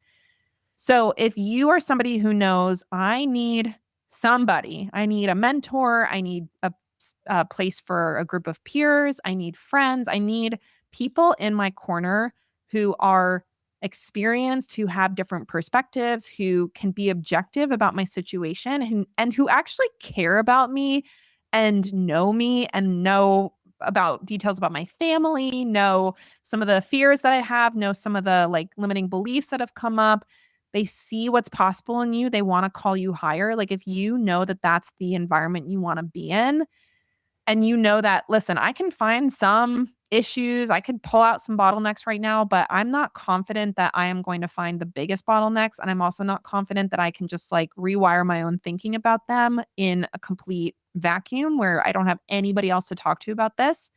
So if you are somebody who knows, I need somebody, I need a mentor, I need a place for a group of peers, I need friends, I need people in my corner who are experienced, who have different perspectives, who can be objective about my situation, and who actually care about me and know about details about my family, know some of the fears that I have, know some of the limiting beliefs that have come up. They see what's possible in you. They want to call you higher. Like if you know that that's the environment you want to be in, and you know that, listen, I can find some issues. I could pull out some bottlenecks right now, but I'm not confident that I am going to find the biggest bottlenecks. And I'm also not confident that I can just rewire my own thinking about them in a complete vacuum where I don't have anybody else to talk to about this.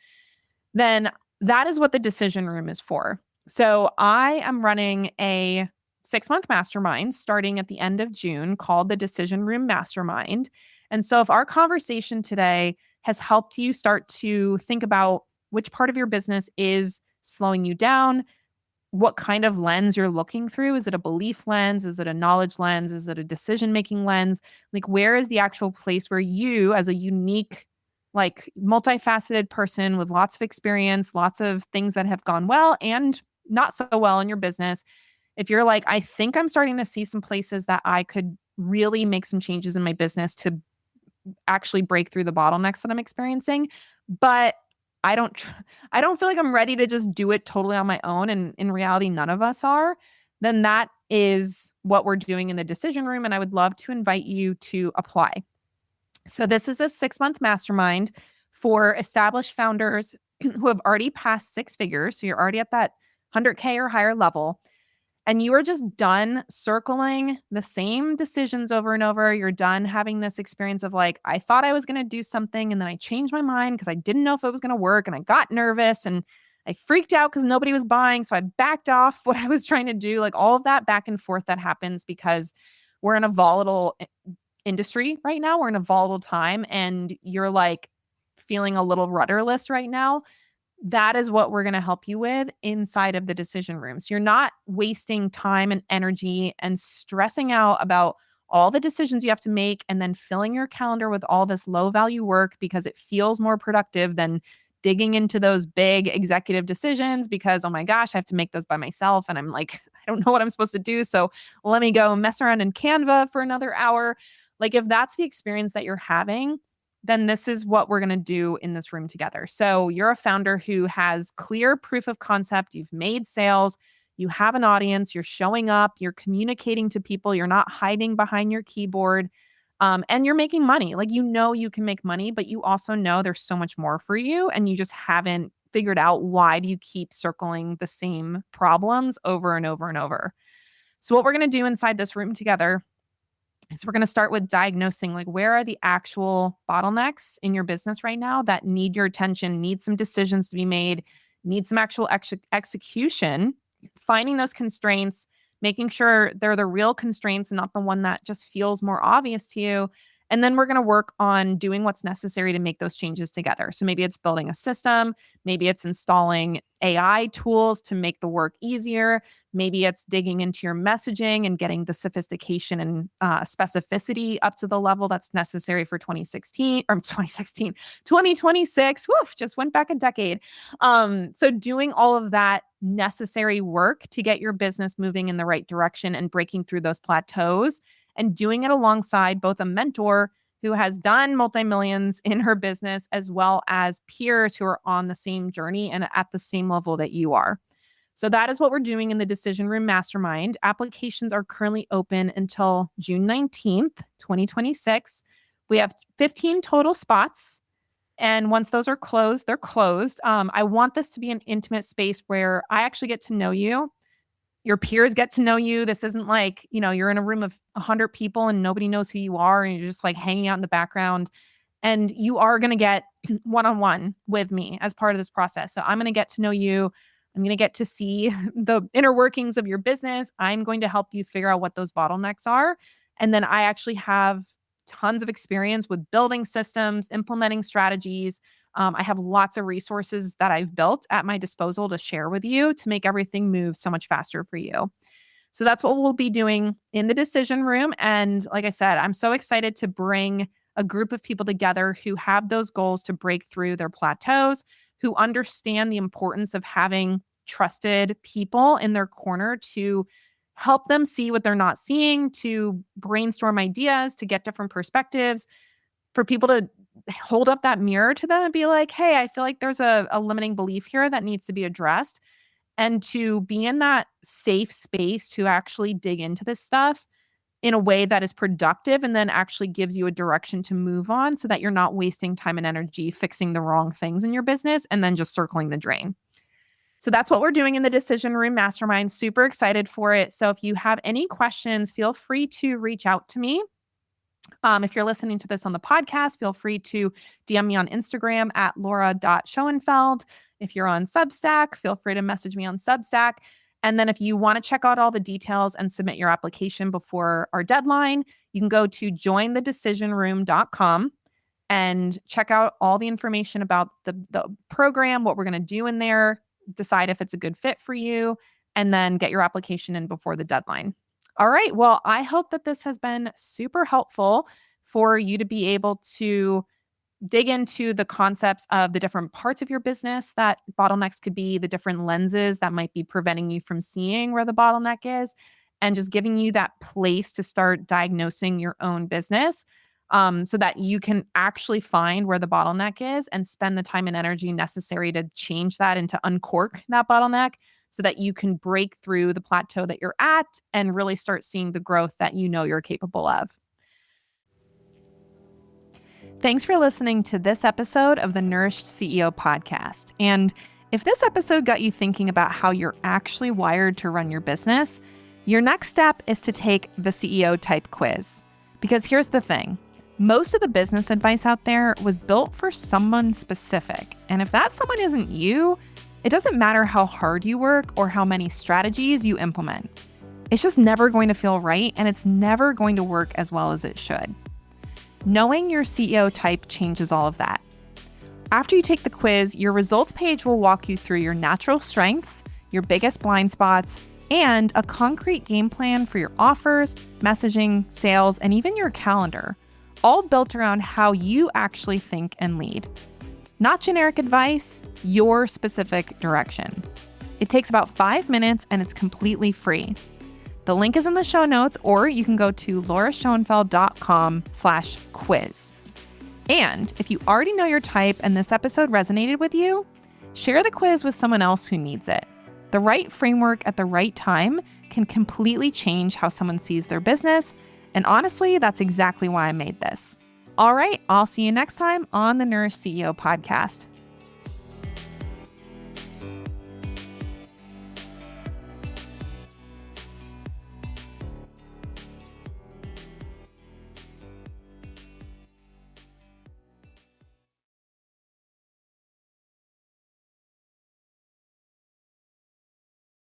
Then that is what the decision room is for. So I am running a 6-month mastermind starting at the end of June called the Decision Room Mastermind. And so if our conversation today has helped you start to think about which part of your business is slowing you down, what kind of lens you're looking through. Is it a belief lens? Is it a knowledge lens? Is it a decision-making lens? Where is the actual place where you, as a unique, multifaceted person with lots of experience, lots of things that have gone well and not so well in your business, if you're like, I think I'm starting to see some places that I could really make some changes in my business to actually break through the bottlenecks that I'm experiencing, but I don't feel like I'm ready to just do it totally on my own. And in reality, none of us are. Then that is what we're doing in the decision room. And I would love to invite you to apply. So this is a 6-month mastermind for established founders who have already passed 6 figures. So you're already at that 100K or higher level. And you are just done circling the same decisions over and over. You're done having this experience of I thought I was going to do something and then I changed my mind because I didn't know if it was going to work and I got nervous and I freaked out because nobody was buying. So I backed off what I was trying to do, all of that back and forth that happens because we're in a volatile industry right now. We're in a volatile time and you're feeling a little rudderless right now. That is what we're going to help you with inside of the decision room. So you're not wasting time and energy and stressing out about all the decisions you have to make and then filling your calendar with all this low value work because it feels more productive than digging into those big executive decisions because, oh my gosh, I have to make those by myself. And I'm like, I don't know what I'm supposed to do. So let me go mess around in Canva for another hour. Like if that's the experience that you're having, then this is what we're going to do in this room together. So you're a founder who has clear proof of concept. You've made sales. You have an audience. You're showing up. You're communicating to people. You're not hiding behind your keyboard. And you're making money. Like, you can make money, but you also know there's so much more for you. And you just haven't figured out why do you keep circling the same problems over and over and over. So what we're going to do inside this room together is we're going to start with diagnosing, like, where are the actual bottlenecks in your business right now that need your attention, need some decisions to be made, need some actual execution, finding those constraints, making sure they're the real constraints and not the one that just feels more obvious to you. And then we're going to work on doing what's necessary to make those changes together. So maybe it's building a system, maybe it's installing AI tools to make the work easier. Maybe it's digging into your messaging and getting the sophistication and specificity up to the level that's necessary for 2026. Woof, just went back a decade. So doing all of that necessary work to get your business moving in the right direction and breaking through those plateaus, and doing it alongside both a mentor who has done multi-millions in her business, as well as peers who are on the same journey and at the same level that you are. So that is what we're doing in the Decision Room Mastermind. Applications are currently open until June 19th, 2026. We have 15 total spots. And once those are closed, they're closed. I want this to be an intimate space where I actually get to know you. Your peers get to know you. This isn't like, you're in a room of 100 people and nobody knows who you are and you're just like hanging out in the background. And you are going to get one-on-one with me as part of this process. So I'm going to get to know you. I'm going to get to see the inner workings of your business. I'm going to help you figure out what those bottlenecks are. And then I actually have tons of experience with building systems, implementing strategies. I have lots of resources that I've built at my disposal to share with you to make everything move so much faster for you. So that's what we'll be doing in the decision room. And like I said, I'm so excited to bring a group of people together who have those goals to break through their plateaus, who understand the importance of having trusted people in their corner to help them see what they're not seeing, to brainstorm ideas, to get different perspectives, for people to hold up that mirror to them and be like, hey, I feel like there's a limiting belief here that needs to be addressed. And to be in that safe space to actually dig into this stuff in a way that is productive and then actually gives you a direction to move on so that you're not wasting time and energy fixing the wrong things in your business and then just circling the drain. So that's what we're doing in the Decision Room Mastermind. Super excited for it. So if you have any questions, feel free to reach out to me. If you're listening to this on the podcast, feel free to DM me on Instagram at laura.schoenfeld. If you're on Substack, feel free to message me on Substack. And then if you want to check out all the details and submit your application before our deadline, you can go to jointhedecisionroom.com and check out all the information about the program, what we're going to do in there, decide if it's a good fit for you, and then get your application in before the deadline. All right. Well, I hope that this has been super helpful for you to be able to dig into the concepts of the different parts of your business that bottlenecks could be, the different lenses that might be preventing you from seeing where the bottleneck is, and just giving you that place to start diagnosing your own business so that you can actually find where the bottleneck is and spend the time and energy necessary to change that and to uncork that bottleneck, so that you can break through the plateau that you're at and really start seeing the growth that you know you're capable of. Thanks for listening to this episode of the Nourished CEO podcast. And if this episode got you thinking about how you're actually wired to run your business, your next step is to take the CEO type quiz. Because here's the thing. Most of the business advice out there was built for someone specific. And if that someone isn't you, it doesn't matter how hard you work or how many strategies you implement. It's just never going to feel right, and it's never going to work as well as it should. Knowing your CEO type changes all of that. After you take the quiz, your results page will walk you through your natural strengths, your biggest blind spots, and a concrete game plan for your offers, messaging, sales, and even your calendar, all built around how you actually think and lead. Not generic advice, your specific direction. It takes about 5 minutes and it's completely free. The link is in the show notes, or you can go to lauraschoenfeld.com/quiz. And if you already know your type and this episode resonated with you, share the quiz with someone else who needs it. The right framework at the right time can completely change how someone sees their business. And honestly, that's exactly why I made this. All right, I'll see you next time on the Nourished CEO podcast.